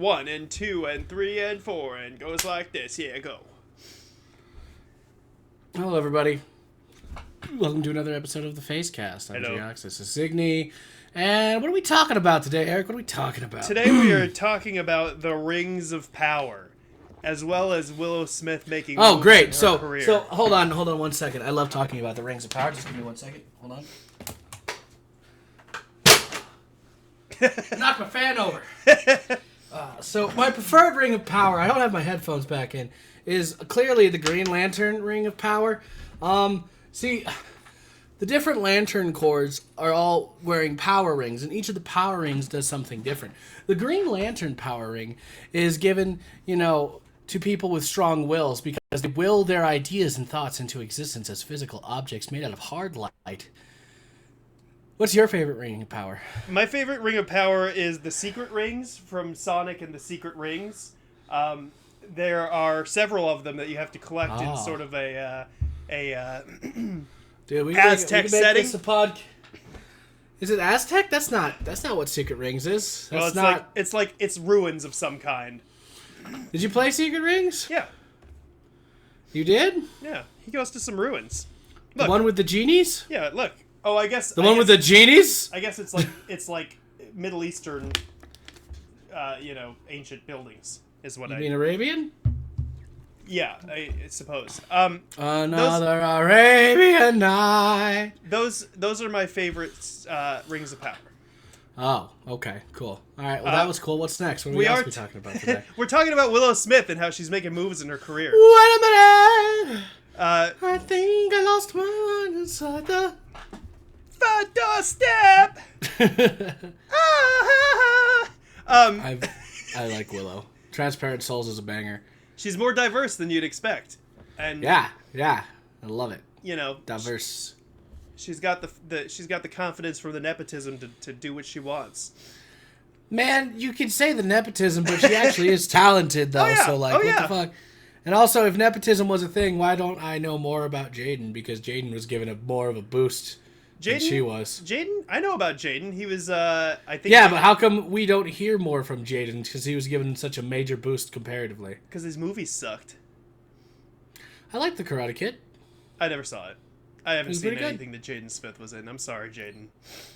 1 and 2 and 3 and 4 and goes like this. Yeah, go. Hello, everybody. Welcome to another episode of the PhazeCast. I'm Geox. This is Signy. And what are we talking about today, Eric? What are we talking about? Today we are talking about the Rings of Power, as well as Willow Smith making moves great. in So, her career. so hold on 1 second. I love talking about the Rings of Power. Just give me 1 second. Hold on. Knock my fan over. So my preferred Ring of Power, I don't have my headphones back in, is clearly the Green Lantern Ring of Power. See, the different Lantern Corps are all wearing power rings, and each of the power rings does something different. The Green Lantern Power Ring is given, to people with strong wills because they will their ideas and thoughts into existence as physical objects made out of hard light. What's your favorite Ring of Power? My favorite Ring of Power is the Secret Rings from Sonic and the Secret Rings. There are several of them that you have to collect in sort of a Dude, we Aztec can make setting. this a Is it Aztec? That's not what Secret Rings is. It's ruins of some kind. Did you play Secret Rings? Yeah. You did? Yeah. He goes to some ruins. Look. The one with the genies? Yeah, look. Oh, I guess the one with the genies? I guess it's like Middle Eastern ancient buildings is what you mean Arabian? Yeah, I suppose. Another Arabian night. Those are my favorite Rings of Power. Oh, okay, cool. All right, well, that was cool. What's next? What are we talking about today? We're talking about Willow Smith and how she's making moves in her career. Wait a minute! I think I lost my mind inside the doorstep! I like Willow. Transparent Souls is a banger. She's more diverse than you'd expect, and yeah, I love it. Diverse. She's got the confidence from the nepotism to do what she wants. Man, you can say the nepotism, but she actually is talented though. So what the fuck? And also, if nepotism was a thing, why don't I know more about Jaden? Because Jaden was given more of a boost than she was. Jaden, I know about Jaden. He was, I think. Yeah, but how come we don't hear more from Jaden? Because he was given such a major boost comparatively. Because his movies sucked. I like The Karate Kid. I never saw it. I haven't seen anything that Jaden Smith was in. I'm sorry, Jaden.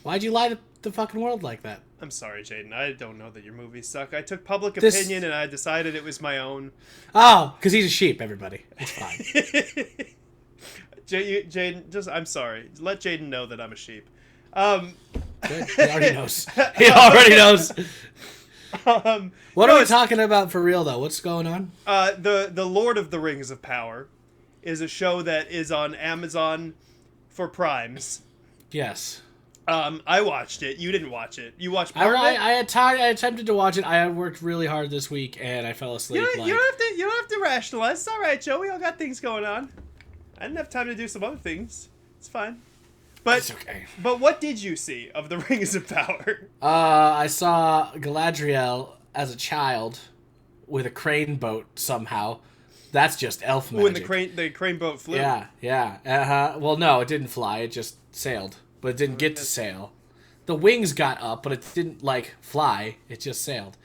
Why'd you lie to the fucking world like that? I'm sorry, Jaden. I don't know that your movies suck. I took public opinion and I decided it was my own. Oh, because he's a sheep, everybody. It's fine. Jaden, I'm sorry. Let Jaden know that I'm a sheep. Good. He already knows. He already knows. What are we talking about for real, though? What's going on? The Lord of the Rings of Power is a show that is on Amazon for Primes. Yes. I watched it. You didn't watch it. You watched part of it? I attempted to watch it. I worked really hard this week, and I fell asleep. You don't have to rationalize. It's all right, Joe. We all got things going on. I didn't have time to do some other things. It's fine. But it's okay. But what did you see of the Rings of Power? I saw Galadriel as a child with a crane boat somehow. That's just elf magic. When the crane boat flew. Yeah. Well, no, it didn't fly. It just sailed, but it didn't get to sail. The wings got up, but it didn't fly. It just sailed.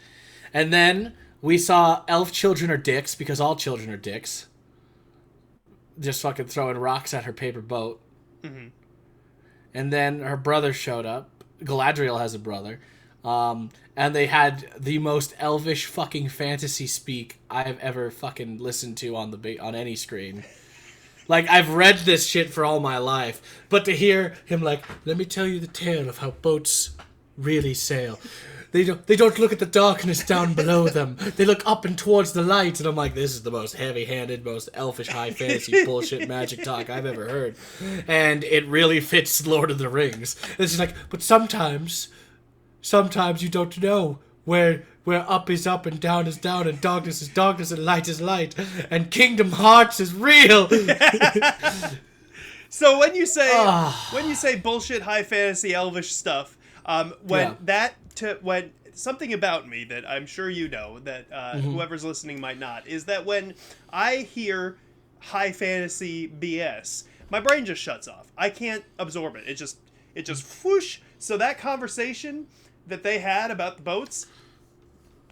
And then we saw elf children are dicks because all children are dicks. Just fucking throwing rocks at her paper boat. Mm-hmm. And then her brother showed up. Galadriel has a brother. And they had the most elvish fucking fantasy speak I've ever fucking listened to on any screen. I've read this shit for all my life. But to hear him let me tell you the tale of how boats really sail. They don't look at the darkness down below them. They look up and towards the light. And I'm like, this is the most heavy-handed, most elfish high fantasy bullshit magic talk I've ever heard. And it really fits Lord of the Rings. And it's just but sometimes you don't know where up is up and down is down and darkness is darkness and light is light and Kingdom Hearts is real. So when you say bullshit high fantasy elvish stuff, when something about me that I'm sure you know that whoever's listening might not is that when I hear high fantasy BS, my brain just shuts off. I can't absorb it. It just whoosh. So that conversation that they had about the boats,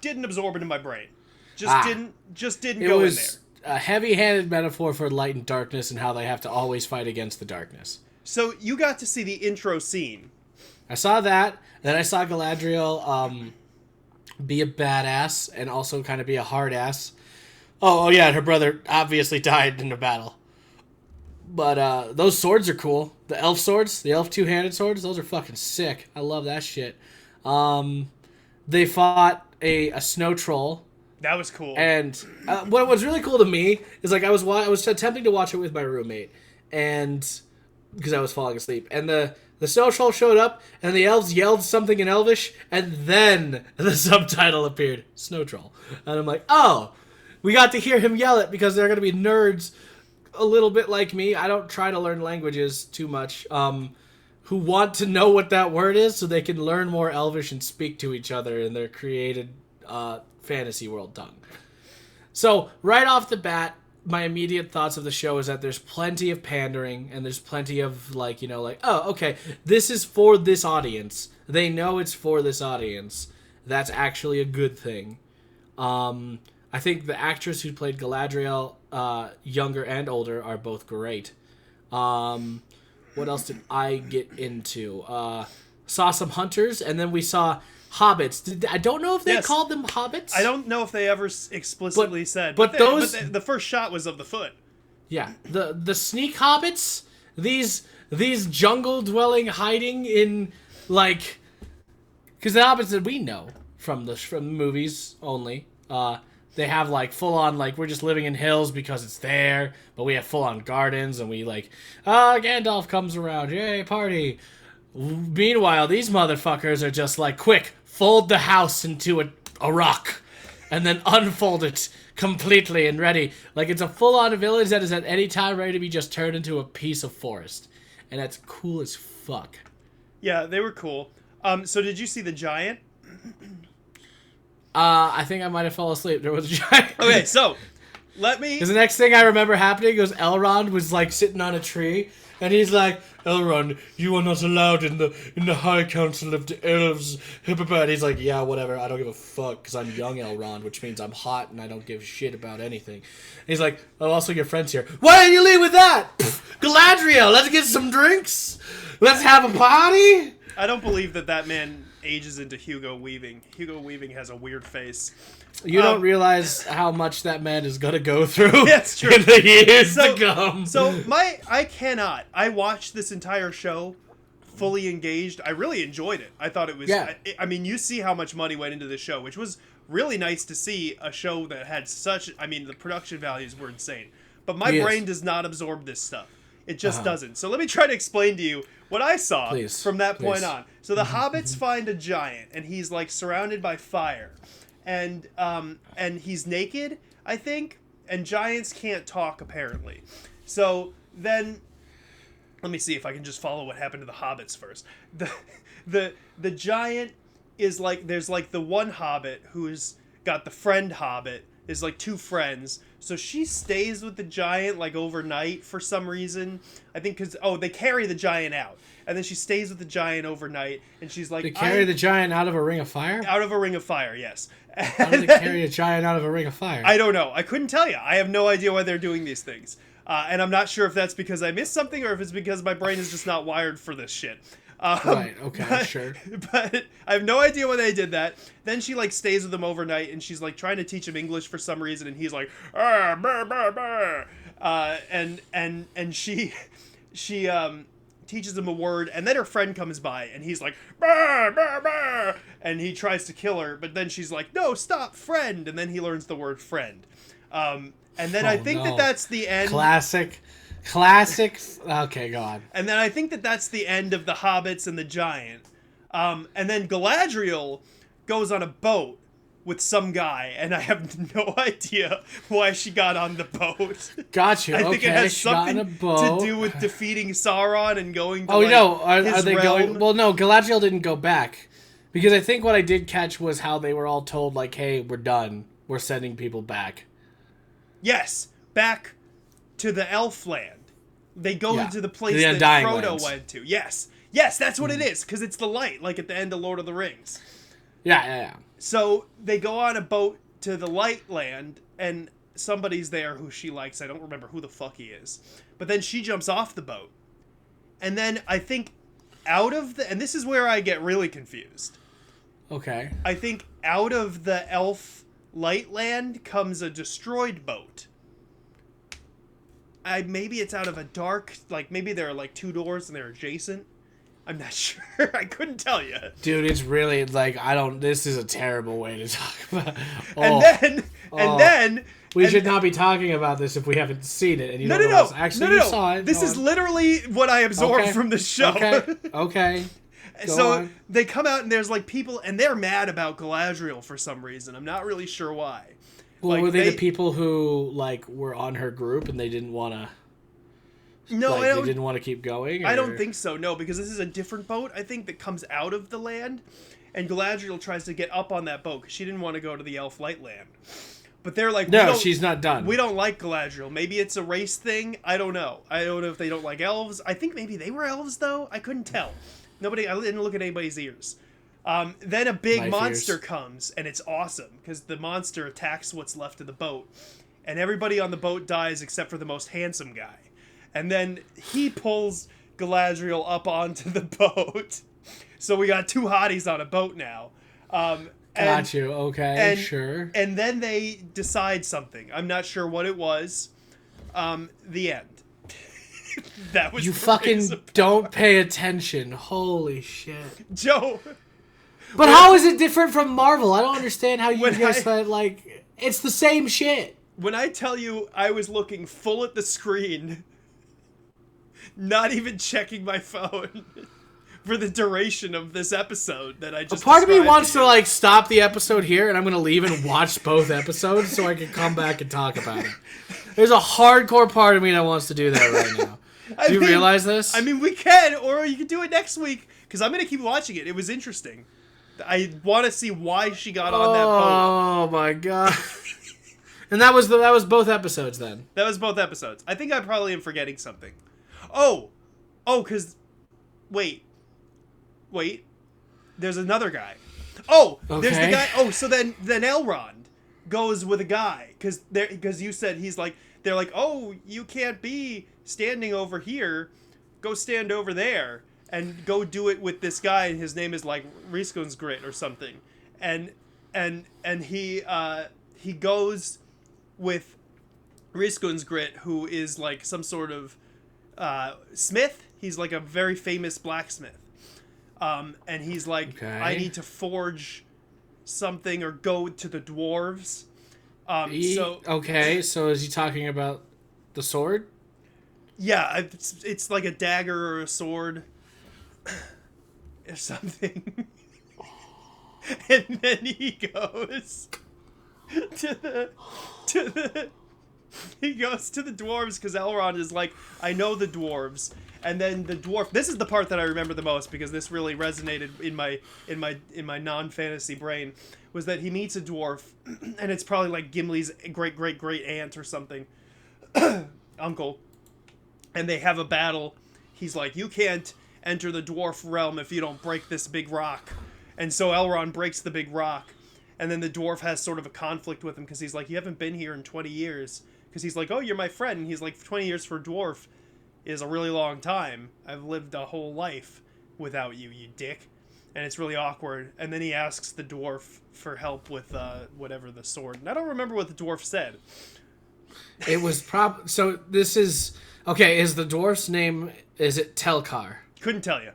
didn't absorb into my brain. Just didn't go in there. A heavy-handed metaphor for light and darkness and how they have to always fight against the darkness. So you got to see the intro scene. I saw that. Then I saw Galadriel be a badass and also kind of be a hard ass. Oh yeah, her brother obviously died in the battle. But those swords are cool. The elf swords, the elf two-handed swords, those are fucking sick. I love that shit. They fought a snow troll. That was cool. And what was really cool to me is like I was attempting to watch it with my roommate, and because I was falling asleep, and the snow troll showed up, and the elves yelled something in Elvish, and then the subtitle appeared, snow troll, and I'm like, oh, we got to hear him yell it because they're gonna be nerds, a little bit like me. I don't try to learn languages too much. Who want to know what that word is so they can learn more Elvish and speak to each other in their created fantasy world tongue. So right off the bat, my immediate thoughts of the show is that there's plenty of pandering and there's plenty of oh, okay, this is for this audience. They know it's for this audience. That's actually a good thing. I think the actress who played Galadriel, younger and older, are both great. What else did I get into? Saw some hunters, and then we saw hobbits. I don't know if they called them hobbits. I don't know if they ever explicitly said. But the first shot was of the foot. Yeah, the sneak hobbits. These jungle dwelling, hiding in because the hobbits that we know from the movies only. They have full on we're just living in hills because it's there, but we have full on gardens and we Gandalf comes around, yay party. Meanwhile, these motherfuckers are just quick, fold the house into a rock and then unfold it completely and ready. It's a full on village that is at any time ready to be just turned into a piece of forest. And that's cool as fuck. Yeah, they were cool. So did you see the giant? I think I might have fallen asleep. There was a giant. Okay, so let me. Because the next thing I remember happening was Elrond was sitting on a tree, and he's like, "Elrond, you are not allowed in the High Council of the Elves." And he's like, "Yeah, whatever. I don't give a fuck because I'm young Elrond, which means I'm hot and I don't give a shit about anything." And he's like, "Oh, also your friends here. Why don't you leave with that? Galadriel, let's get some drinks. Let's have a party." I don't believe that man ages into Hugo Weaving. Hugo Weaving has a weird face. You don't realize how much that man is gonna go through. That's true. In the years to come. I watched this entire show fully engaged. I really enjoyed it. I thought it was. Yeah. I mean, you see how much money went into this show, which was really nice to see a show that had such. I mean, the production values were insane. But my brain does not absorb this stuff. It just doesn't. So let me try to explain to you what I saw from that point on. So the hobbits find a giant, and he's surrounded by fire, and he's naked, I think, and giants can't talk apparently. So then, let me see if I can just follow what happened to the hobbits first. The giant is there's the one hobbit who's got the friend hobbit. Is two friends, so she stays with the giant overnight for some reason. I think because they carry the giant out, and then she stays with the giant overnight, and she's like, they carry the giant out of a ring of fire. Out of a ring of fire, yes. How do they carry a giant out of a ring of fire? I don't know. I couldn't tell you. I have no idea why they're doing these things, and I'm not sure if that's because I missed something or if it's because my brain is just not wired for this shit. Right, okay, sure. But I have no idea why they did that. Then she stays with him overnight, and she's trying to teach him English for some reason, and he's bah, bah, bah. And she teaches him a word, and then her friend comes by, and he's bah, bah, bah, and he tries to kill her, but then she's no, stop, friend, and then he learns the word friend. And then I think that's the end. Classic. Okay, go on. And then I think that's the end of the hobbits and the giant. And then Galadriel goes on a boat with some guy, and I have no idea why she got on the boat. Gotcha. I think it has something to do with defeating Sauron and going to are they realm. going? Well, no, Galadriel didn't go back. Because I think what I did catch was how they were all told, hey, we're done. We're sending people back. Yes, back to the elf land. They go into the place that Frodo went to. Yes, that's what it is, because it's the light, at the end of Lord of the Rings. Yeah. So they go on a boat to the light land, and somebody's there who she likes. I don't remember who the fuck he is. But then she jumps off the boat. And then I think and this is where I get really confused. Okay. I think out of the elf light land comes a destroyed boat. Maybe it's out of a dark, like maybe there are like two doors and they're adjacent. I'm not sure. I couldn't tell you. Dude, it's really like this is a terrible way to talk about. And then we should not be talking about this if we haven't seen it. And you don't no. Actually, you saw it. This is literally what I absorbed from the show. Okay. So they come out and there's like people and they're mad about Galadriel for some reason. I'm not really sure why. Well, were they the people who like were on her group and they didn't want to? No, they didn't want to keep going. Or? I don't think so. No, because this is a different boat. I think that comes out of the land, and Galadriel tries to get up on that boat because she didn't want to go to the Elf Light Land. But they're like, no, she's not done. We don't like Galadriel. Maybe it's a race thing. I don't know. I don't know if they don't like elves. I think maybe they were elves though. I couldn't tell. I didn't look at anybody's ears. Then a big monster comes, and it's awesome because the monster attacks what's left of the boat, and everybody on the boat dies except for the most handsome guy. And then he pulls Galadriel up onto the boat. So we got two hotties on a boat now. Got you. Okay, sure. And then they decide something. I'm not sure what it was. The end. That was you fucking don't pay attention. Holy shit. Joe. But how is it different from Marvel? I don't understand how you guys like it's the same shit. When I tell you I was looking full at the screen, not even checking my phone for the duration of this episode that I just. A part of me wants to like stop the episode here, and I'm gonna leave and watch both episodes so I can come back and talk about it. There's a hardcore part of me that wants to do that right now. Do you realize this? I mean, we can, or you can do it next week because I'm gonna keep watching it. It was interesting. I want to see why she got on that boat. Oh my god! And that was both episodes then. That was both episodes. I think I probably am forgetting something. Oh, because wait. There's another guy. Oh, okay. There's the guy. Oh, so then Elrond goes with a guy because you said they're like, oh, you can't be standing over here. Go stand over there and go do it with this guy. And his name is like Riskon's Grit or something. And he goes with Riskon's Grit, who is like some sort of smith. He's like a very famous blacksmith. And he's like, okay. I need to forge something or go to the dwarves. So is he talking about the sword? Yeah, it's like a dagger or a sword or something. And then he goes he goes to the dwarves because Elrond is like, I know the dwarves. And then the dwarf. This is the part that I remember the most because this really resonated in my non-fantasy brain. Was that he meets a dwarf, and it's probably like Gimli's great aunt or something, uncle, and they have a battle. He's like, you can't enter the dwarf realm if you don't break this big rock, and so Elrond breaks the big rock, and then the dwarf has sort of a conflict with him because he's like, you haven't been here in 20 years, because he's like, oh, you're my friend, and he's like, 20 years for a dwarf is a really long time. I've lived a whole life without you, you dick. And it's really awkward. And then he asks the dwarf for help with whatever the sword. And I don't remember what the dwarf said. It was so this is okay. Is the dwarf's name? Is it Telkar? Couldn't tell you.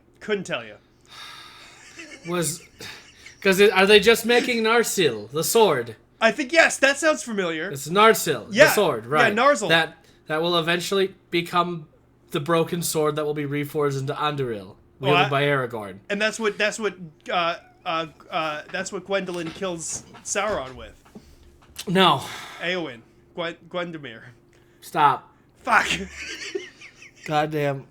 Because are they just making Narsil the sword? I think yes. That sounds familiar. It's Narsil the sword, right? Yeah, Narsil. That will eventually become the broken sword that will be reforged into Anduril. Wielded by Aragorn. And that's what Gwendolen kills Sauron with. No. Eowyn. Gwendolyn. Stop. Fuck. Goddamn.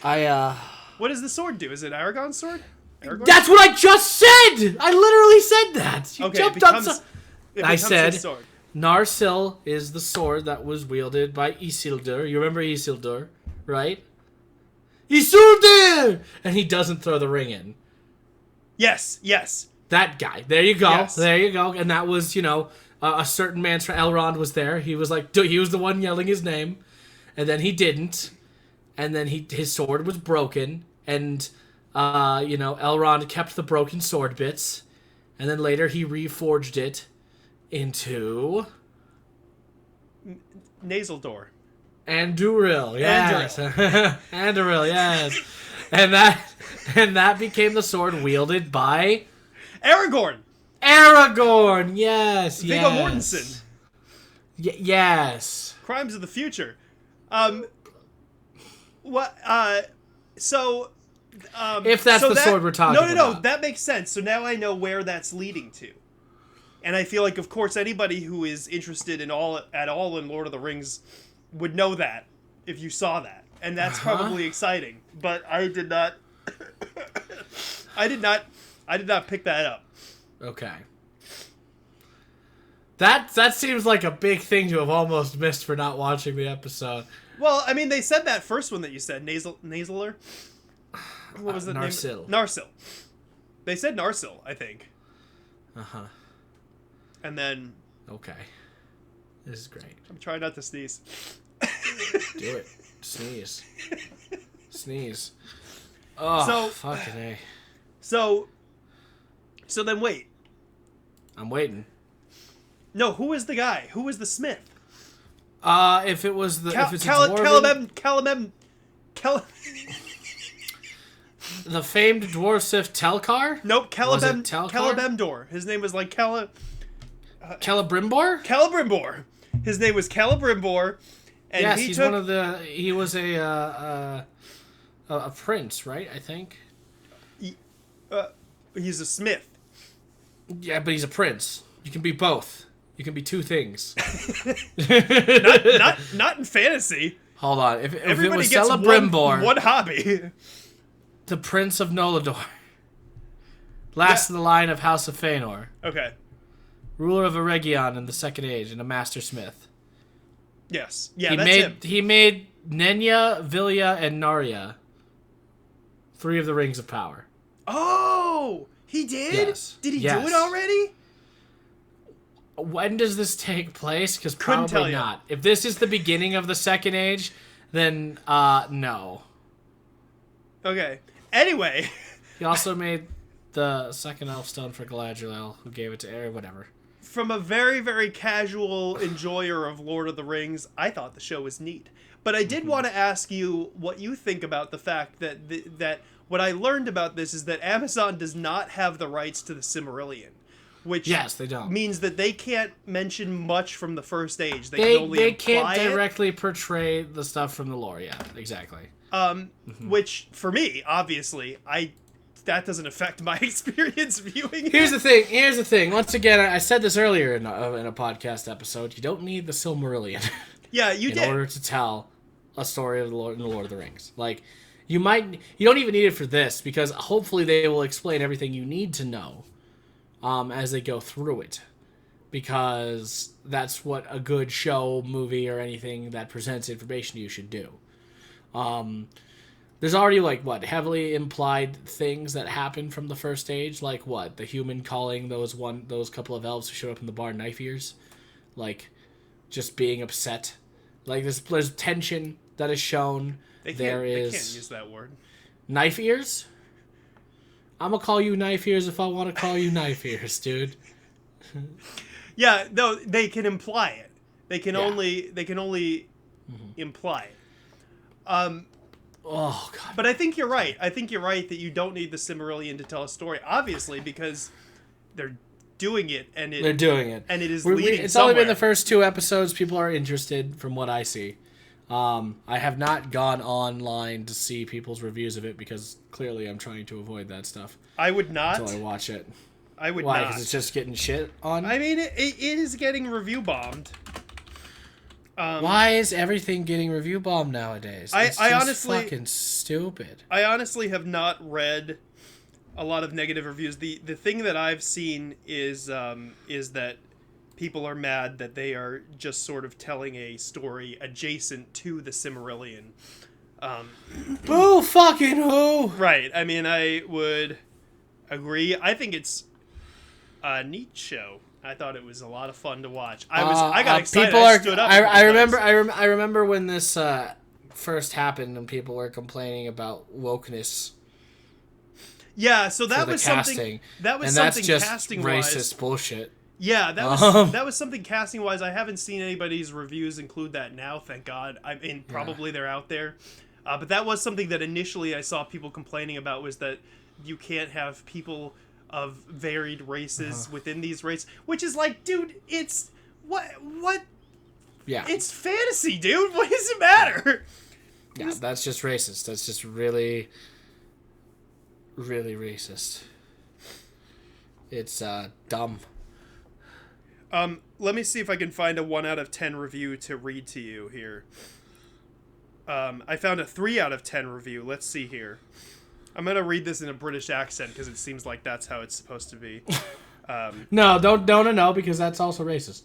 What does the sword do? Is it Aragorn's sword? Aragorn? That's what I just said! I literally said that! You jumped up I said, Narsil is the sword that was wielded by Isildur. You remember Isildur, right? Isildur! And he doesn't throw the ring in. Yes. That guy. There you go. Yes. There you go. And that was, a certain man's Elrond was there. He was like, he was the one yelling his name. And then he didn't. And then his sword was broken. And, Elrond kept the broken sword bits. And then later he reforged it into... Nasaldor. Anduril, yes. Anduril, yes. And that became the sword wielded by... Aragorn, yes. Viggo Mortensen. Yes. Crimes of the Future. What? So. If that's the sword we're talking about. No. That makes sense. So now I know where that's leading to. And I feel like, of course, anybody who is interested at all in Lord of the Rings would know that if you saw that, and that's probably exciting. But I did not. I did not pick that up. Okay. That seems like a big thing to have almost missed for not watching the episode. Well, I mean, they said that first one that you said, Nasaler. What was the name? Narsil. They said Narsil, I think. And then... Okay. This is great. I'm trying not to sneeze. Do it. Sneeze. Sneeze. Oh, fucking A. So then wait. I'm waiting. No, who is the guy? Who is the smith? If it was the... if it's Kaleb... The famed dwarf Telkar? Nope, Calebemdor. His name was like Celebrimbor? Celebrimbor. His name was Celebrimbor, and yes, he's one of the. He was a prince, right? I think. He's a smith. Yeah, but he's a prince. You can be both. You can be two things. not in fantasy. Hold on. If Everybody it was gets Celebrimbor, one hobby. The Prince of Noldor. Last in the line of House of Fëanor. Okay. Ruler of Eregion in the Second Age and a master smith. Yes. Yeah, that's him. He made Nenya, Vilya, and Narya. 3 of the Rings of Power. Oh! He did? Yes. Did he do it already? When does this take place? Because Couldn't tell probably you. not. If this is the beginning of the Second Age, then no. Okay. Anyway. He also made the second elf stone for Galadriel, who gave it to Aerys, whatever. From a very, very casual enjoyer of Lord of the Rings, I thought the show was neat. But I did want to ask you what you think about the fact that what I learned about this is that Amazon does not have the rights to the Silmarillion. Which yes, they don't. Means that they can't mention much from the First Age. They can't directly portray the stuff from the lore. Yeah, exactly. Which for me, obviously, that doesn't affect my experience viewing it. Here's the thing. Once again, I said this earlier in a podcast episode. You don't need the Silmarillion. Yeah, you did. In order to tell a story of the Lord of the Rings. Like, you don't even need it for this, because hopefully they will explain everything you need to know as they go through it. Because that's what a good show, movie, or anything that presents information to you should do. There's already, heavily implied things that happen from the First Age, like the human calling those couple of elves who showed up in the bar knife ears, just being upset. There's tension that is shown. They can't use that word. Knife ears? I'm gonna call you knife ears if I want to call you knife ears, dude. Yeah, no, they can imply it. They can only imply it. Oh god. But I think you're right. I think you're right that you don't need the Silmarillion to tell a story, obviously, because they're doing it they're doing it, and it is leading. It's somewhere. only been the first 2 episodes. People are interested, from what I see. I have not gone online to see people's reviews of it because clearly I'm trying to avoid that stuff. I would not until I watch it. I would Why? not. Because it's just getting shit on. I mean, it is getting review bombed. Why is everything getting review bombed nowadays? It's I just honestly fucking stupid. I honestly have not read a lot of negative reviews. The thing that I've seen is that people are mad that they are just sort of telling a story adjacent to the Silmarillion. Boo fucking who? Right. I mean, I would agree. I think it's Neat show. I thought it was a lot of fun to watch. I got excited. People I stood up. I remember when this first happened and people were complaining about wokeness. Yeah, so that was casting. Something. That was and something that's just casting-wise. Racist bullshit. Yeah, that was something casting-wise. I haven't seen anybody's reviews include that now. Thank God. I mean, probably they're out there, but that was something that initially I saw people complaining about, was that you can't have people of varied races within these races, which is like, dude, it's what? Yeah, it's fantasy, dude. What does it matter? Yeah, that's just racist. That's just really, really racist. It's dumb. Let me see if I can find a 1 out of 10 review to read to you here. I found a 3 out of 10 review. Let's see here. I'm going to read this in a British accent because it seems like that's how it's supposed to be. No, don't because that's also racist.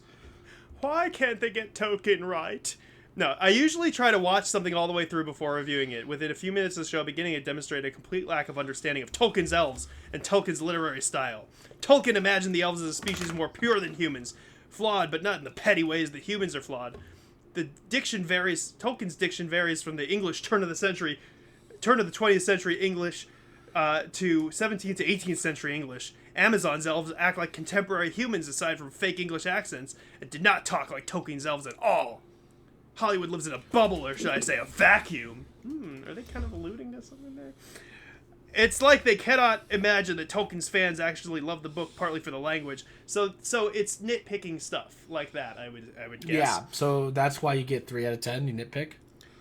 Why can't they get Tolkien right? No, I usually try to watch something all the way through before reviewing it. Within a few minutes of the show beginning, it demonstrated a complete lack of understanding of Tolkien's elves and Tolkien's literary style. Tolkien imagined the elves as a species more pure than humans, flawed but not in the petty ways that humans are flawed. Tolkien's diction varies from the English turn of the 20th century English to 17th to 18th century English. Amazon's elves act like contemporary humans aside from fake English accents, and did not talk like Tolkien's elves at all. Hollywood lives in a bubble, or should I say a vacuum. Are they kind of alluding to something there? It's like they cannot imagine that Tolkien's fans actually love the book partly for the language. So it's nitpicking stuff like that, I would guess. Yeah, so that's why you get 3 out of 10, you nitpick?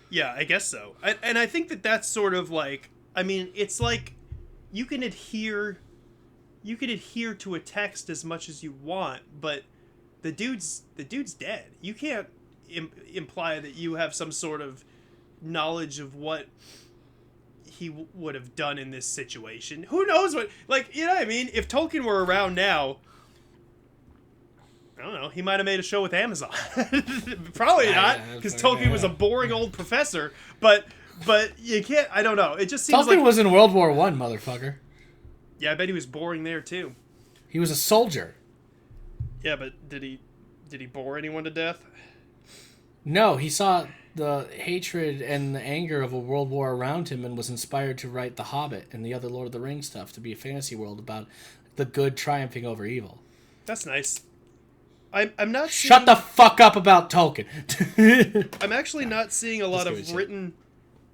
Yeah, I guess so. And I think that that's sort of like, I mean, it's like you can adhere to a text as much as you want, but the dude's dead. You can't imply that you have some sort of knowledge of what he would have done in this situation. Who knows what, like, you know what I mean? If Tolkien were around now, I don't know, he might have made a show with Amazon. Probably not, because Tolkien was a boring old professor, but you can't, I don't know, it just seems Tolkien was in World War I, motherfucker. Yeah, I bet he was boring there too. He was a soldier. Yeah, but did he bore anyone to death? No, he saw the hatred and the anger of a world war around him and was inspired to write The Hobbit and the other Lord of the Rings stuff to be a fantasy world about the good triumphing over evil. That's nice. I'm not seeing... Shut the fuck up about Tolkien. I'm actually not seeing a lot of written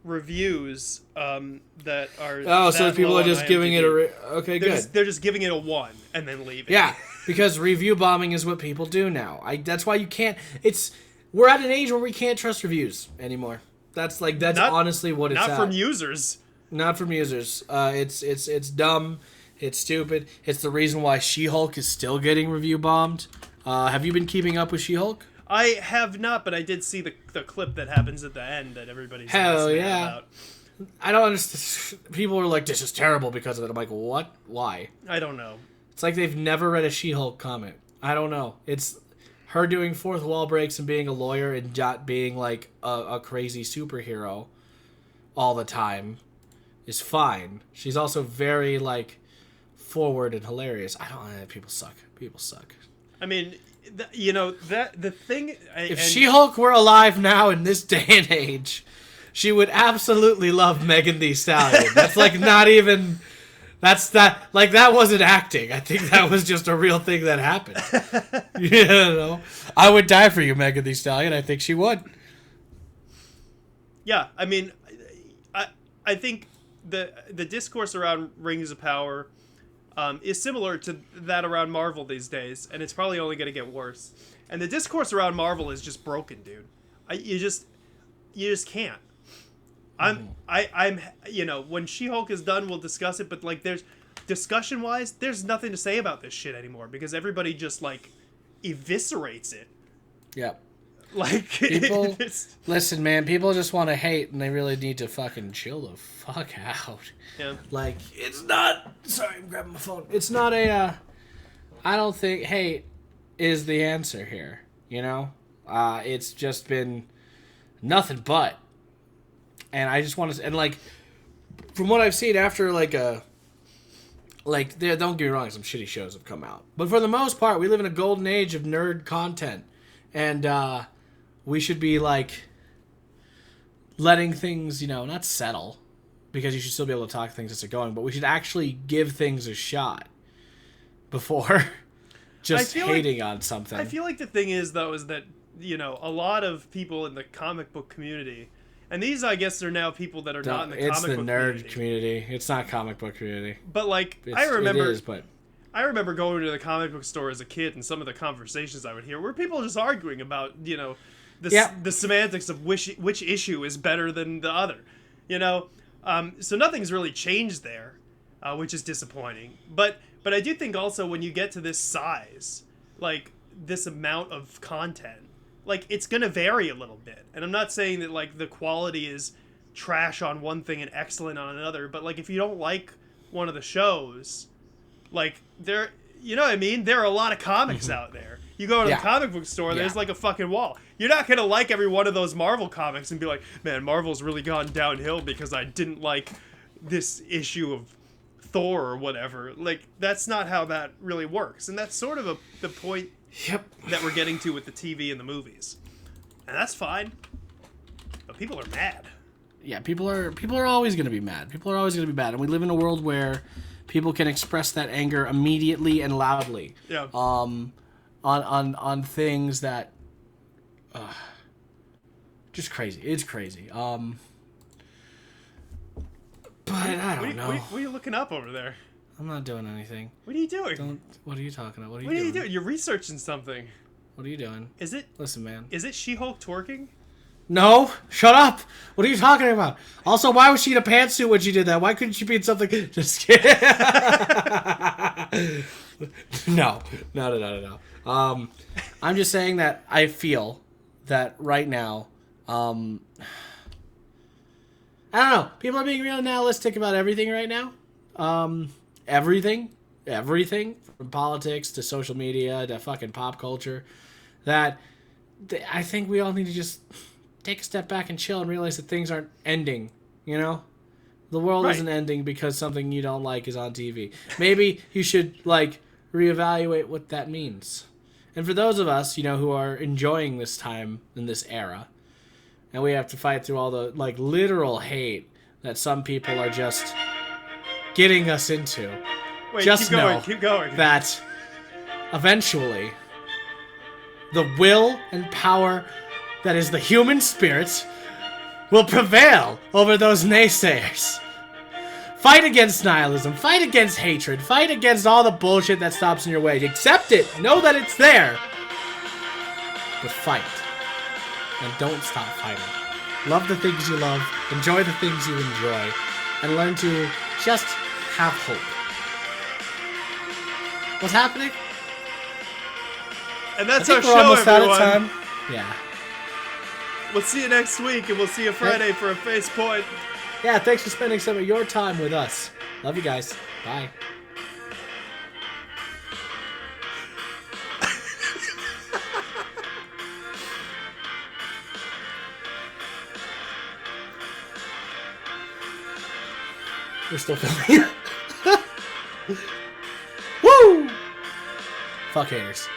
reviews that are... Oh, so people are just giving it a... Okay, good. They're just giving it a 1 and then leaving. Yeah, because review bombing is what people do now. That's why you can't... We're at an age where we can't trust reviews anymore. That's honestly what it's at. Not from users. Not from users. It's dumb. It's stupid. It's the reason why She-Hulk is still getting review bombed. Have you been keeping up with She-Hulk? I have not, but I did see the clip that happens at the end that everybody's Hell yeah. about. I don't understand. People are like, this is terrible because of it. I'm like, what? Why? I don't know. It's like they've never read a She-Hulk comic. I don't know. It's her doing fourth wall breaks and being a lawyer and not being like a crazy superhero all the time is fine. She's also very like forward and hilarious. People suck. People suck. I mean, the thing. If She-Hulk were alive now in this day and age, she would absolutely love Megan Thee Stallion. That's like not even. That wasn't acting. I think that was just a real thing that happened. I would die for you, Megan Thee Stallion. I think she would. Yeah, I mean, I think the discourse around Rings of Power is similar to that around Marvel these days, and it's probably only going to get worse. And the discourse around Marvel is just broken, dude. You just can't. I'm when She-Hulk is done, we'll discuss it, but like there's discussion-wise, there's nothing to say about this shit anymore because everybody just like eviscerates it. Yeah. Like people listen, man, people just want to hate and they really need to fucking chill the fuck out. Yeah. Like it's not sorry, I'm grabbing my phone. It's not a I don't think hate is the answer here, you know? It's just been nothing but. And I just want to, and like, from what I've seen after like a like, don't get me wrong, some shitty shows have come out. But for the most part, we live in a golden age of nerd content. And we should be, like, letting things, not settle. Because you should still be able to talk things as they're going. But we should actually give things a shot before just hating on something. I feel like the thing is, though, is that, a lot of people in the comic book community... And these, I guess, are now people that are not in the comic book community. It's the nerd community. It's not comic book community. But, like, I remember... It is, but... I remember going to the comic book store as a kid, and some of the conversations I would hear were people just arguing about, the semantics of which issue is better than the other, So nothing's really changed there, which is disappointing. But I do think also when you get to this size, like, this amount of content, like, it's going to vary a little bit. And I'm not saying that, like, the quality is trash on one thing and excellent on another, but, like, if you don't like one of the shows, like, there, you know what I mean? There are a lot of comics out there. You go to the comic book store, there's, like, a fucking wall. You're not going to like every one of those Marvel comics and be like, man, Marvel's really gone downhill because I didn't like this issue of Thor or whatever. Like, that's not how that really works. And that's sort of the point... that we're getting to with the TV and the movies. And that's fine. But people are mad. Yeah, people are always going to be mad. People are always going to be mad. And we live in a world where people can express that anger immediately and loudly. Yeah. On things that just crazy. It's crazy. But I don't know. What are you looking up over there? I'm not doing anything. What are you doing? What are you talking about? What are you doing? You're researching something. What are you doing? Listen, man. Is it She-Hulk twerking? No, shut up. What are you talking about? Also, why was she in a pantsuit when she did that? Why couldn't she be in something? Just kidding. No. I'm just saying that I feel that right now, I don't know. People are being real nihilistic about everything right now. Everything from politics to social media to fucking pop culture, that I think we all need to just take a step back and chill and realize that things aren't ending, the world isn't ending because something you don't like is on TV. Maybe you should, like, reevaluate what that means. And for those of us, who are enjoying this time in this era, and we have to fight through all the, like, literal hate that some people are just getting us into. Wait, just keep going. That eventually the will and power that is the human spirit will prevail over those naysayers. Fight against nihilism, fight against hatred, fight against all the bullshit that stops in your way. Accept it, know that it's there, but fight. And don't stop fighting. Love the things you love, enjoy the things you enjoy, and learn to just have hope. What's happening? And that's our show, everyone. Out of time. Yeah. We'll see you next week, and we'll see you Friday for a Face Point. Yeah, thanks for spending some of your time with us. Love you guys. Bye. We're still filming. Woo! Fuck haters.